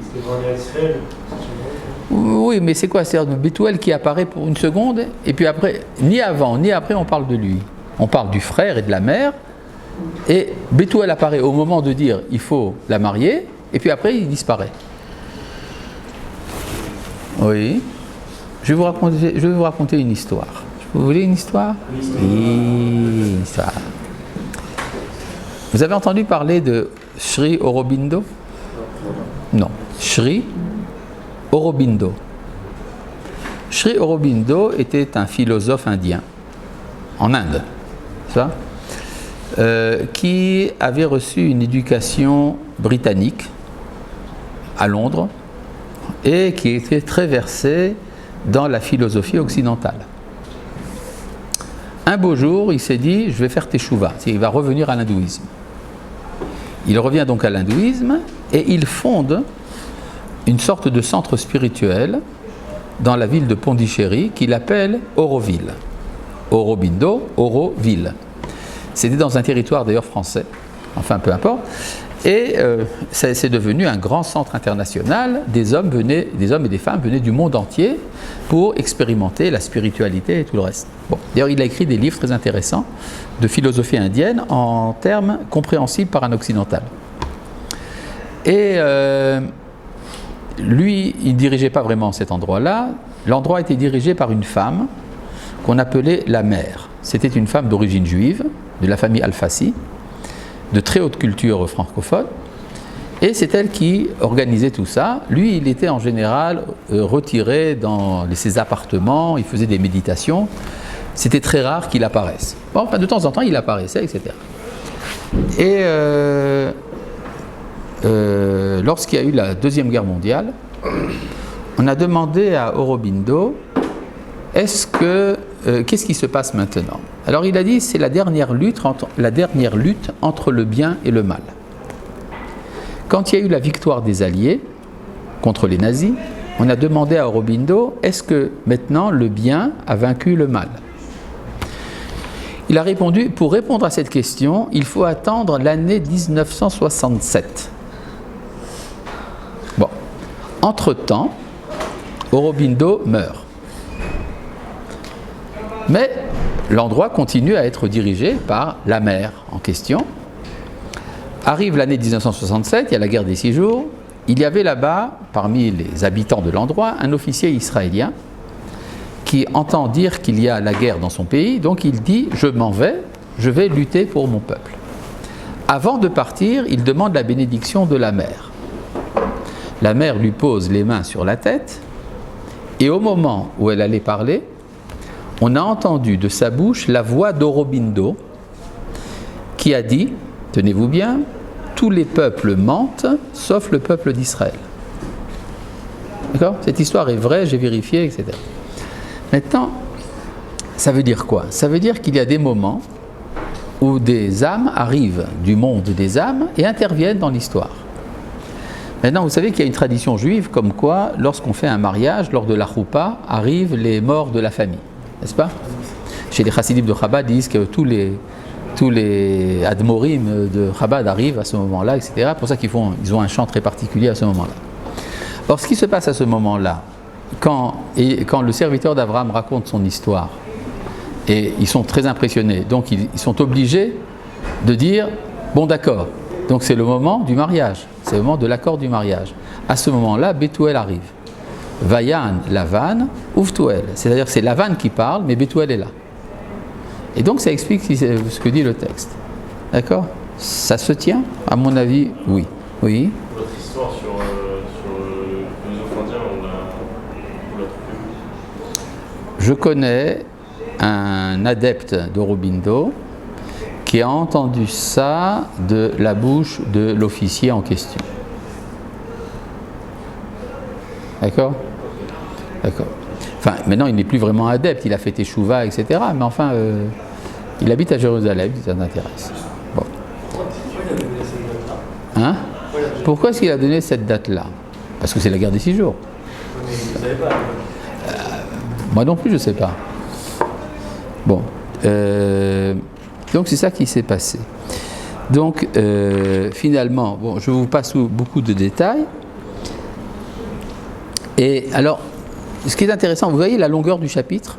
Oui, mais c'est quoi? C'est-à-dire Bethuel qui apparaît pour une seconde, et puis après, ni avant, ni après, on parle de lui. On parle du frère et de la mère, et Bethuel apparaît au moment de dire il faut la marier, et puis après, il disparaît. Oui. Je vais vous raconter une histoire. Vous voulez une histoire? Oui, une histoire. Vous avez entendu parler de Sri Aurobindo? Non. Sri Aurobindo. Sri Aurobindo était un philosophe indien, en Inde, ça, qui avait reçu une éducation britannique à Londres et qui était très versé dans la philosophie occidentale. Un beau jour, il s'est dit, je vais faire teshuva, il va revenir à l'hindouisme. Il revient donc à l'hindouisme et il fonde une sorte de centre spirituel dans la ville de Pondichéry qu'il appelle Auroville. Aurobindo, Auroville. C'était dans un territoire d'ailleurs français, enfin peu importe. Et c'est devenu un grand centre international. Des hommes et des femmes venaient du monde entier pour expérimenter la spiritualité et tout le reste. Bon. D'ailleurs, il a écrit des livres très intéressants de philosophie indienne en termes compréhensibles par un occidental. Et lui, il ne dirigeait pas vraiment cet endroit-là. L'endroit était dirigé par une femme qu'on appelait la mère. C'était une femme d'origine juive, de la famille Al-Fassi, de très haute culture francophone, et c'est elle qui organisait tout ça. Lui, il était en général retiré dans ses appartements, il faisait des méditations. C'était très rare qu'il apparaisse. Bon, enfin, de temps en temps, il apparaissait, etc. Et lorsqu'il y a eu la Deuxième Guerre mondiale, on a demandé à Aurobindo qu'est-ce qui se passe maintenant? Alors il a dit c'est la dernière lutte entre le bien et le mal. Quand il y a eu la victoire des Alliés contre les nazis, on a demandé à Aurobindo est-ce que maintenant le bien a vaincu le mal? Il a répondu pour répondre à cette question, il faut attendre l'année 1967. Bon, entre-temps, Aurobindo meurt. Mais l'endroit continue à être dirigé par la mère en question. Arrive l'année 1967, il y a la guerre des 6 jours. Il y avait là-bas, parmi les habitants de l'endroit, un officier israélien qui entend dire qu'il y a la guerre dans son pays, donc il dit « je m'en vais, je vais lutter pour mon peuple ». Avant de partir, il demande la bénédiction de la mère. La mère lui pose les mains sur la tête et au moment où elle allait parler, on a entendu de sa bouche la voix d'Aurobindo qui a dit, tenez-vous bien, tous les peuples mentent sauf le peuple d'Israël. D'accord? Cette histoire est vraie, j'ai vérifié, etc. Maintenant, ça veut dire quoi? Ça veut dire qu'il y a des moments où des âmes arrivent du monde des âmes et interviennent dans l'histoire. Maintenant, vous savez qu'il y a une tradition juive comme quoi, lorsqu'on fait un mariage, lors de la choupa, arrivent les morts de la famille. N'est-ce pas? Chez les chassidim de Chabad, ils disent que tous les admorim de Chabad arrivent à ce moment-là, etc. C'est pour ça qu'ils ont un chant très particulier à ce moment-là. Or, ce qui se passe à ce moment-là, quand le serviteur d'Abraham raconte son histoire, et ils sont très impressionnés, donc ils sont obligés de dire, bon d'accord, donc c'est le moment du mariage, c'est le moment de l'accord du mariage. À ce moment-là, Bethuel arrive. Vayan Lavan, Uvtuel. C'est-à-dire que c'est Lavan qui parle, mais Bethuel est là. Et donc ça explique ce que dit le texte. D'accord? Ça se tient? À mon avis, oui. Oui. Votre histoire sur le philosophe indien, on l'a trouvé. Je connais un adepte d'Aurobindo qui a entendu ça de la bouche de l'officier en question. D'accord? D'accord. Enfin, maintenant, il n'est plus vraiment adepte, il a fait teshuva, etc. Mais enfin, il habite à Jérusalem, si ça t'intéresse. Bon. Hein? Pourquoi est-ce qu'il a donné cette date-là? Parce que c'est la guerre des 6 jours. Vous savez pas. Moi non plus, je ne sais pas. Bon. Donc, c'est ça qui s'est passé. Donc, finalement, bon, je vous passe beaucoup de détails. Et alors, ce qui est intéressant, vous voyez la longueur du chapitre?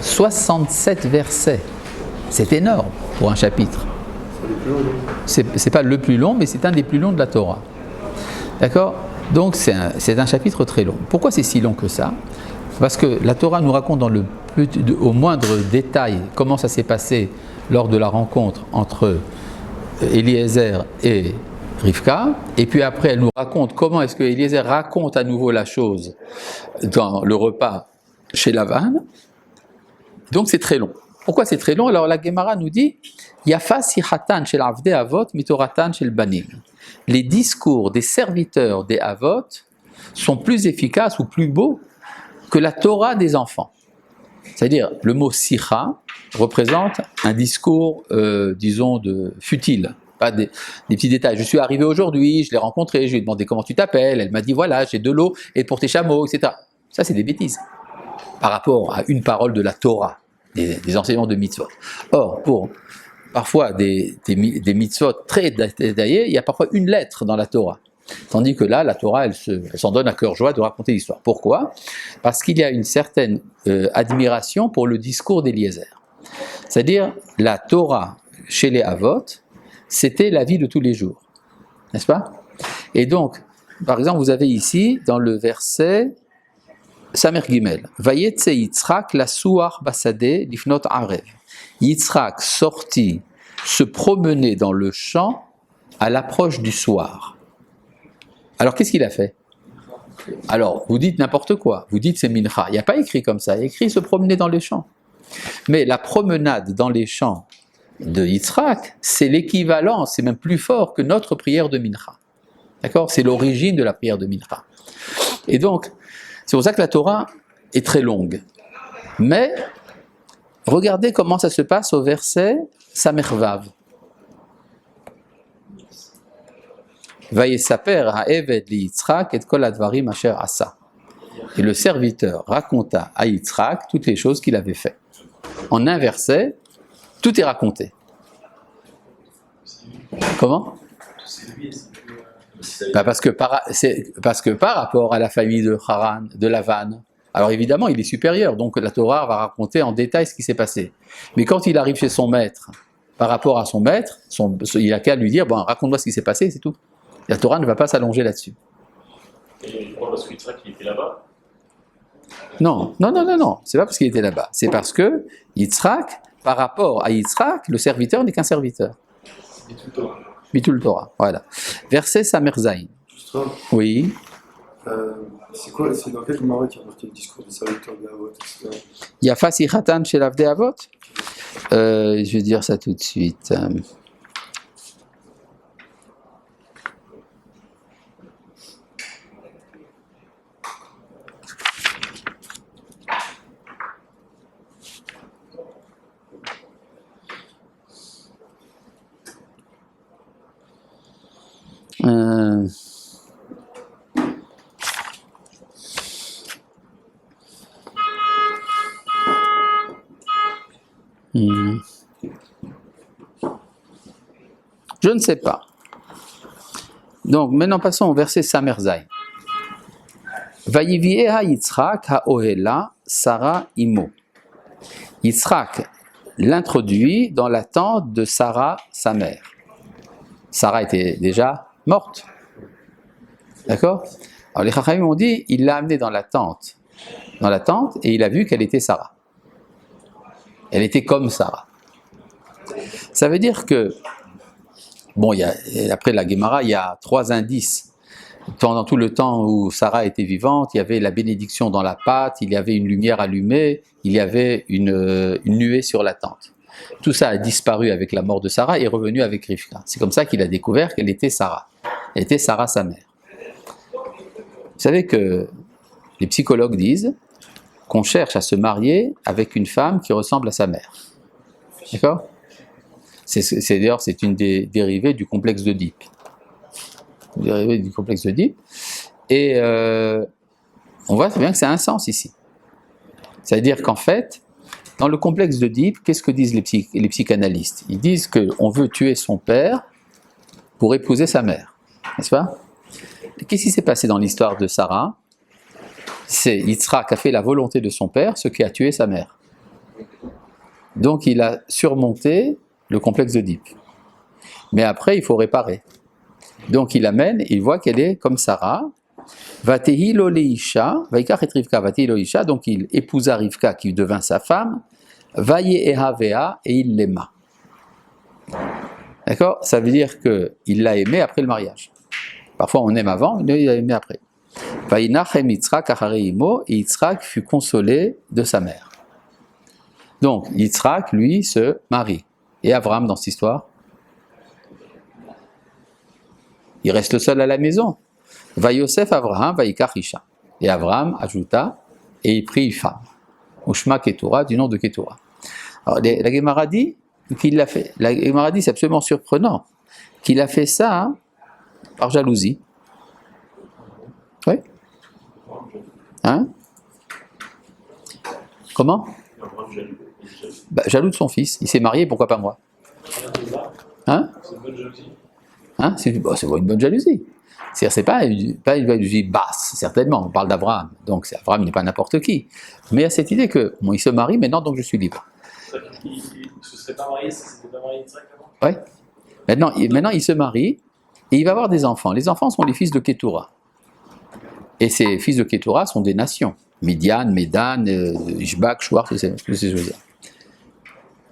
67 versets. C'est énorme pour un chapitre. C'est pas le plus long, mais c'est un des plus longs de la Torah. D'accord? Donc c'est un chapitre très long. Pourquoi c'est si long que ça? Parce que la Torah nous raconte au moindre détail comment ça s'est passé lors de la rencontre entre Eliezer et Rivka, et puis après elle nous raconte comment est-ce que Eliezer raconte à nouveau la chose dans le repas chez Lavan. Donc c'est très long. Pourquoi c'est très long? Alors la Gemara nous dit Yafa sichatan shel avdei avot mitoratan shel banim. Les discours des serviteurs des avot sont plus efficaces ou plus beaux que la Torah des enfants. C'est-à-dire, le mot sicha représente un discours, disons, futile, pas des petits détails. Je suis arrivé aujourd'hui, je l'ai rencontré, je lui ai demandé comment tu t'appelles, elle m'a dit voilà, j'ai de l'eau et pour tes chameaux, etc. Ça, c'est des bêtises par rapport à une parole de la Torah, des enseignements de mitzvot. Or, pour parfois des mitzvot très détaillés, il y a parfois une lettre dans la Torah. Tandis que là, la Torah, elle s'en donne à cœur joie de raconter l'histoire. Pourquoi? Parce qu'il y a une certaine admiration pour le discours d'Eliezer. C'est-à-dire, la Torah chez les Avot, c'était la vie de tous les jours. N'est-ce pas? Et donc, par exemple, vous avez ici, dans le verset Samer Gimel, Vayetse Yitzhak la Suach Basade Lifnot Arev. Yitzhak sortit se promener dans le champ à l'approche du soir. Alors, qu'est-ce qu'il a fait? Alors, vous dites n'importe quoi. Vous dites c'est mincha. Il n'y a pas écrit comme ça. Il y a écrit se promener dans les champs. Mais la promenade dans les champs de Yitzhak, c'est l'équivalent, c'est même plus fort que notre prière de mincha. D'accord? C'est l'origine de la prière de mincha. Et donc, c'est pour ça que la Torah est très longue. Mais, regardez comment ça se passe au verset Samervav. Vayesaper ha'eved li Yitzhak et kol advarim asher asa. Et le serviteur raconta à Yitzhak toutes les choses qu'il avait fait. En un verset, tout est raconté. Comment? Parce que par rapport à la famille de Haran, de Lavan, alors évidemment il est supérieur, donc la Torah va raconter en détail ce qui s'est passé. Mais quand il arrive chez son maître, par rapport à son maître, il n'a qu'à lui dire, bon, raconte-moi ce qui s'est passé, c'est tout. La Torah ne va pas s'allonger là-dessus. Et pourquoi? Parce que Yitzhak il était là-bas? Non, c'est pas parce qu'il était là-bas. C'est parce que Yitzhak, par rapport à Yitzhak, le serviteur n'est qu'un serviteur. Bitul Torah, voilà. Verset Samer Zayin. Oui. C'est dans quel Gemara qui a marqué le discours des serviteurs des Avot, etc. Yafa sichatan shel avdei avot. Je vais dire ça tout de suite. Je ne sais pas. Donc, maintenant passons au verset Samerzaï. Vayivieha Yitzhak ha'ohela Sarah imo. Yitzhak l'introduit dans la tente de Sarah, sa mère. Sarah était déjà morte. D'accord? Alors les Chachamim ont dit, il l'a amenée dans la tente, et il a vu qu'elle était Sarah. Elle était comme Sarah. Ça veut dire que, bon, après la Gemara, il y a 3 indices. Pendant tout le temps où Sarah était vivante, il y avait la bénédiction dans la pâte, il y avait une lumière allumée, il y avait une nuée sur la tente. Tout ça a disparu avec la mort de Sarah et est revenu avec Rivka. C'est comme ça qu'il a découvert qu'elle était Sarah. Elle était Sarah, sa mère. Vous savez que les psychologues disent qu'on cherche à se marier avec une femme qui ressemble à sa mère. D'accord? D'ailleurs, c'est une des dérivées du complexe d'Oedipe. Et on voit très bien que c'est un sens ici. C'est-à-dire qu'en fait, dans le complexe d'Oedipe, qu'est-ce que disent les psychanalystes? Ils disent qu'on veut tuer son père pour épouser sa mère. N'est-ce pas? Qu'est-ce qui s'est passé dans l'histoire de Sarah? C'est Yitzhak a fait la volonté de son père, ce qui a tué sa mère. Donc il a surmonté le complexe d'Oedipe. Mais après, il faut réparer. Donc il amène, il voit qu'elle est comme Sarah. Vatehi lo leisha, vaikach et Rivka, vatehi lo leisha, donc il épousa Rivka qui devint sa femme. Vaye ehavea, et il l'aima. D'accord? Ça veut dire qu'il l'a aimé après le mariage. Parfois on aime avant, il l'a aimé après. Vaïnachem Yitzhak acharei imo, et Yitzhak fut consolé de sa mère. Donc Yitzhak, lui, se marie. Et Abraham dans cette histoire, il reste seul à la maison. Va Yosef Abraham, va Yikach Isha. Et Abraham ajouta, et il prit une femme. Ushma Ketura, du nom de Ketura. Alors la Gemara dit qu'il l'a fait. La Gemara dit, c'est absolument surprenant, qu'il a fait ça par jalousie. Oui. Hein? Comment? Jaloux de son fils. Il s'est marié, pourquoi pas moi? Hein? C'est une bonne jalousie. Hein? C'est une bonne jalousie. C'est pas une jalousie basse, certainement. On parle d'Abraham. Donc Abraham n'est pas n'importe qui. Mais il y a cette idée que bon, il se marie maintenant, donc je suis libre. Il ne se serait pas marié si c'était pas marié Yitzhak avant? Oui. Maintenant, il se marie et il va avoir des enfants. Les enfants sont les fils de Ketura. Et ces fils de Ketura sont des nations. Midian, Médan, Ishbak, Shuar, toutes ces choses-là.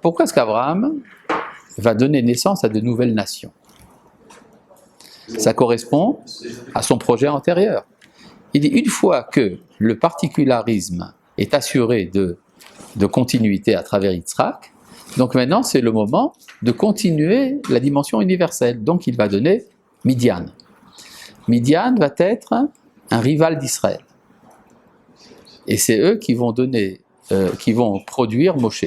Pourquoi est-ce qu'Abraham va donner naissance à de nouvelles nations? Ça correspond à son projet antérieur. Il dit, une fois que le particularisme est assuré de continuité à travers Yitzhak, donc maintenant c'est le moment de continuer la dimension universelle. Donc il va donner Midian. Midian va être un rival d'Israël. Et c'est eux qui vont produire Moshe.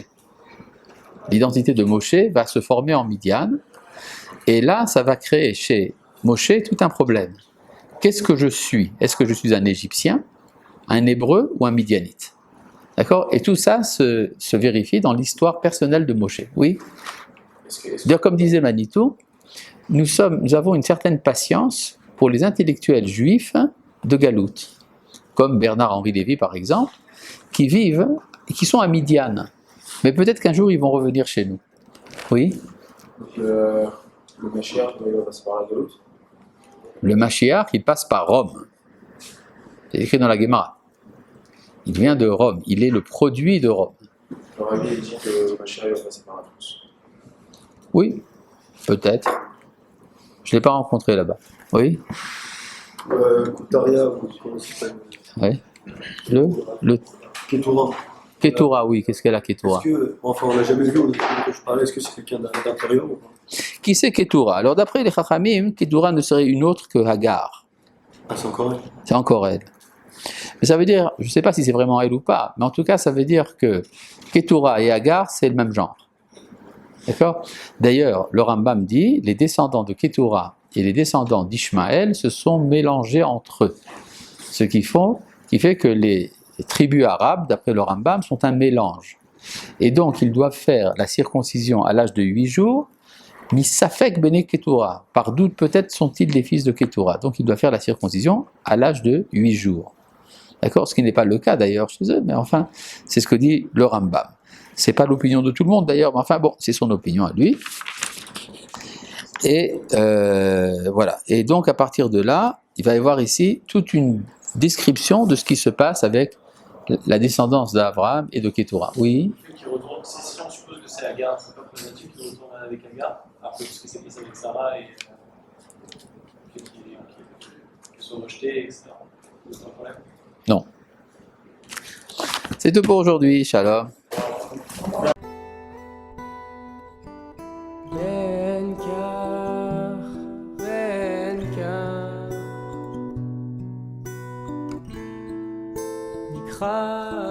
L'identité de Moshe va se former en Midian, et là ça va créer chez Moshe tout un problème. Qu'est-ce que je suis? Est-ce que je suis un Égyptien, un Hébreu ou un Midianite? D'accord? Et tout ça se vérifie dans l'histoire personnelle de Moshe. Oui? D'ailleurs, comme disait Manitou, nous avons une certaine patience pour les intellectuels juifs de Galoute, comme Bernard-Henri Lévy par exemple, qui vivent et qui sont à Midian. Mais peut-être qu'un jour ils vont revenir chez nous. Oui? Le Mashiach, il va se parler de l'autre. Le Mashiach, il passe par Rome. C'est écrit dans la Gemara. Il vient de Rome. Il est le produit de Rome. Le Rabbi il dit que le Mashiach va passer par la France. Oui, peut-être. Je ne l'ai pas rencontré là-bas. Oui? Koutaria, comment ça s'appelle? Oui. Le Ketura. Ketura, oui. Qu'est-ce qu'elle a, Ketura? Est-ce que, enfin, on l'a jamais vu, quand je parlais, est-ce que c'est quelqu'un d'intérieur ou pas? Qui c'est Ketura? Alors d'après les Chachamim, Ketura ne serait une autre que Hagar. Ah, c'est encore elle. C'est encore elle. Mais ça veut dire, je ne sais pas si c'est vraiment elle ou pas, mais en tout cas ça veut dire que Ketura et Hagar, c'est le même genre. D'accord? D'ailleurs, le Rambam dit, les descendants de Ketura et les descendants d'Ishmaël se sont mélangés entre eux. Ce qui fait que les tribus arabes, d'après le Rambam, sont un mélange. Et donc ils doivent faire la circoncision à l'âge de 8 jours, Misafek bene Ketura. Par doute peut-être sont-ils les fils de Ketura. Donc il doit faire la circoncision à l'âge de 8 jours. D'accord? Ce qui n'est pas le cas d'ailleurs chez eux, mais enfin, c'est ce que dit le Rambam. C'est pas l'opinion de tout le monde d'ailleurs, mais enfin bon, c'est son opinion à lui. Et voilà. Et donc à partir de là, il va y avoir ici toute une description de ce qui se passe avec la descendance d'Abraham et de Ketura. Oui? Qui retourne, si on suppose que c'est Agar, c'est pas problématique qu'il retourne avec Agar, après tout ce qui s'est passé avec Sarah et qu'il soit rejeté, etc. C'est un problème. Non. C'est tout pour aujourd'hui. Shalom. נקרא